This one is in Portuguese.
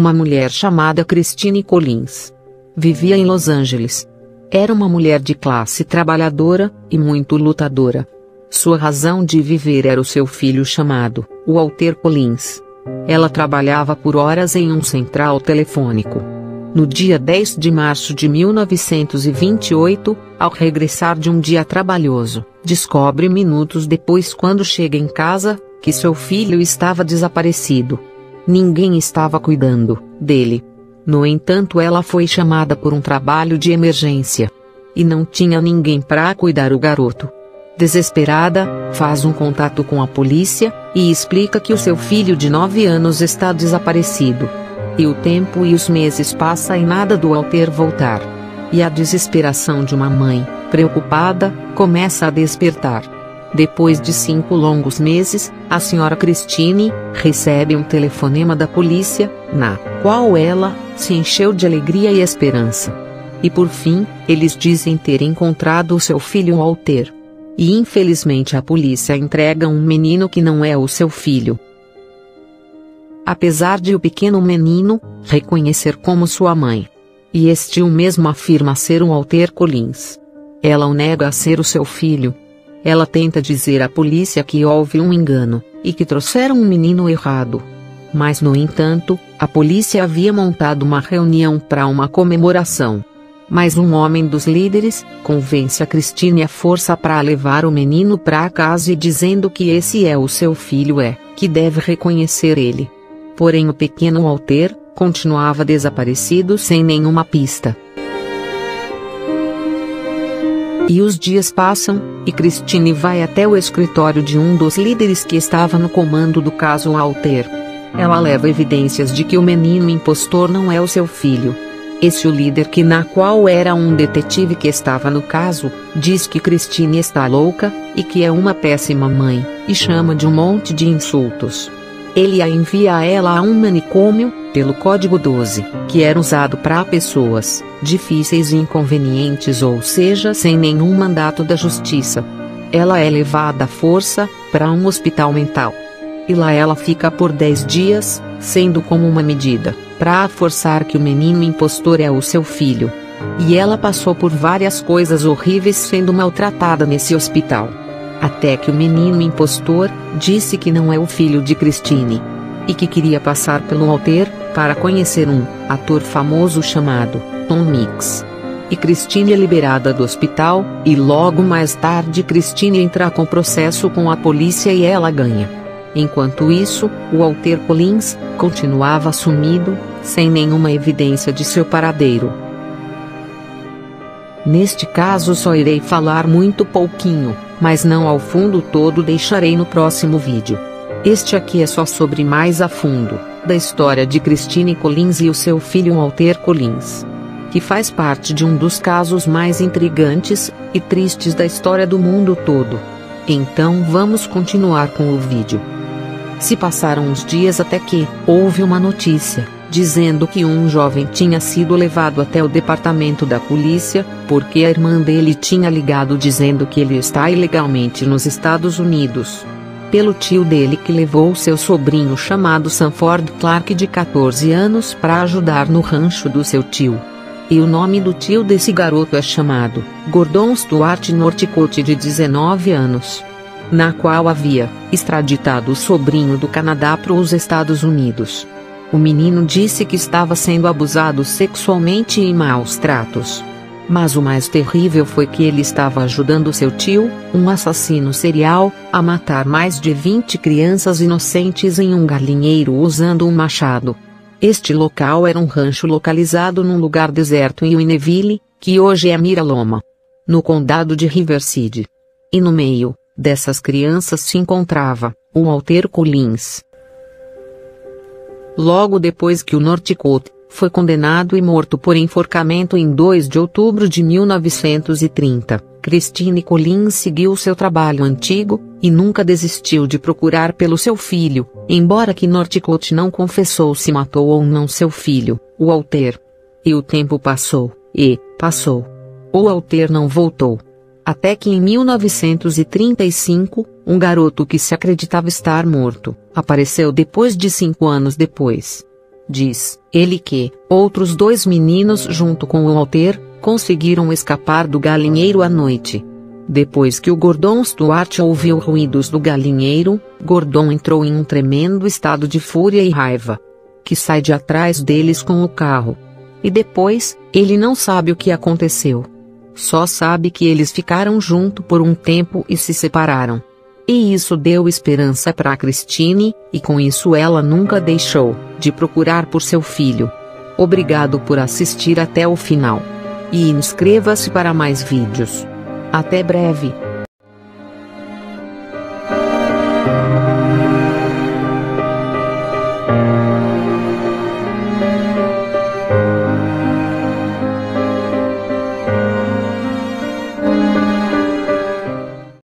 uma mulher chamada Christine Collins. Vivia em Los Angeles. Era uma mulher de classe trabalhadora, e muito lutadora. Sua razão de viver era o seu filho chamado Walter Collins. Ela trabalhava por horas em um central telefônico. No dia 10 de março de 1928, ao regressar de um dia trabalhoso, descobre minutos depois, quando chega em casa, que seu filho estava desaparecido. Ninguém estava cuidando dele. No entanto, ela foi chamada por um trabalho de emergência. E não tinha ninguém para cuidar do garoto. Desesperada, faz um contato com a polícia, e explica que o seu filho de 9 anos está desaparecido. E o tempo e os meses passam e nada do Walter voltar. E a desesperação de uma mãe, preocupada, começa a despertar. Depois de 5 longos meses, a senhora Christine recebe um telefonema da polícia, na qual ela se encheu de alegria e esperança. E por fim, eles dizem ter encontrado o seu filho Walter. E infelizmente a polícia entrega um menino que não é o seu filho. Apesar de o pequeno menino reconhecer como sua mãe, e este o mesmo afirma ser um Walter Collins, ela o nega a ser o seu filho. Ela tenta dizer à polícia que houve um engano, e que trouxeram um menino errado. Mas no entanto, a polícia havia montado uma reunião para uma comemoração. Mas um homem dos líderes convence a Christine à força para levar o menino para casa e dizendo que esse é o seu filho, que deve reconhecer ele. Porém o pequeno Walter continuava desaparecido sem nenhuma pista. E os dias passam, e Christine vai até o escritório de um dos líderes que estava no comando do caso Walter. Ela leva evidências de que o menino impostor não é o seu filho. Esse o líder, que na qual era um detetive que estava no caso, diz que Christine está louca, e que é uma péssima mãe, e chama de um monte de insultos. Ele a envia a ela a um manicômio, pelo Código 12, que era usado para pessoas difíceis e inconvenientes, ou seja, sem nenhum mandato da justiça. Ela é levada à força para um hospital mental. E lá ela fica por 10 dias, sendo como uma medida para forçar que o menino impostor é o seu filho. E ela passou por várias coisas horríveis sendo maltratada nesse hospital. Até que o menino impostor disse que não é o filho de Christine. E que queria passar pelo Walter para conhecer um ator famoso chamado Tom Mix. E Christine é liberada do hospital, e logo mais tarde Christine entra com processo com a polícia e ela ganha. Enquanto isso, o Walter Collins continuava sumido, sem nenhuma evidência de seu paradeiro. Neste caso só irei falar muito pouquinho, mas não ao fundo todo, deixarei no próximo vídeo. Este aqui é só sobre mais a fundo, da história de Christine Collins e o seu filho Walter Collins, que faz parte de um dos casos mais intrigantes e tristes da história do mundo todo. Então vamos continuar com o vídeo. Se passaram uns dias até que houve uma notícia dizendo que um jovem tinha sido levado até o departamento da polícia, porque a irmã dele tinha ligado dizendo que ele está ilegalmente nos Estados Unidos. Pelo tio dele, que levou seu sobrinho chamado Sanford Clark de 14 anos para ajudar no rancho do seu tio. E o nome do tio desse garoto é chamado Gordon Stuart Northcote, de 19 anos. Na qual havia extraditado o sobrinho do Canadá para os Estados Unidos. O menino disse que estava sendo abusado sexualmente e em maus tratos. Mas o mais terrível foi que ele estava ajudando seu tio, um assassino serial, a matar mais de 20 crianças inocentes em um galinheiro usando um machado. Este local era um rancho localizado num lugar deserto em Winneville, que hoje é Mira-Loma, no condado de Riverside. E no meio dessas crianças se encontrava o Walter Collins. Logo depois que o Northcote foi condenado e morto por enforcamento em 2 de outubro de 1930, Christine Collins seguiu seu trabalho antigo, e nunca desistiu de procurar pelo seu filho, embora que Northcote não confessou se matou ou não seu filho, o Walter. E o tempo passou, e passou. O Walter não voltou. Até que em 1935, um garoto que se acreditava estar morto, apareceu depois de 5 anos depois. Diz ele que outros 2 meninos junto com o Walter conseguiram escapar do galinheiro à noite. Depois que o Gordon Stuart ouviu ruídos do galinheiro, Gordon entrou em um tremendo estado de fúria e raiva, que sai de atrás deles com o carro. E depois, ele não sabe o que aconteceu. Só sabe que eles ficaram juntos por um tempo e se separaram. E isso deu esperança para Christine, e com isso ela nunca deixou de procurar por seu filho. Obrigado por assistir até o final. E inscreva-se para mais vídeos. Até breve.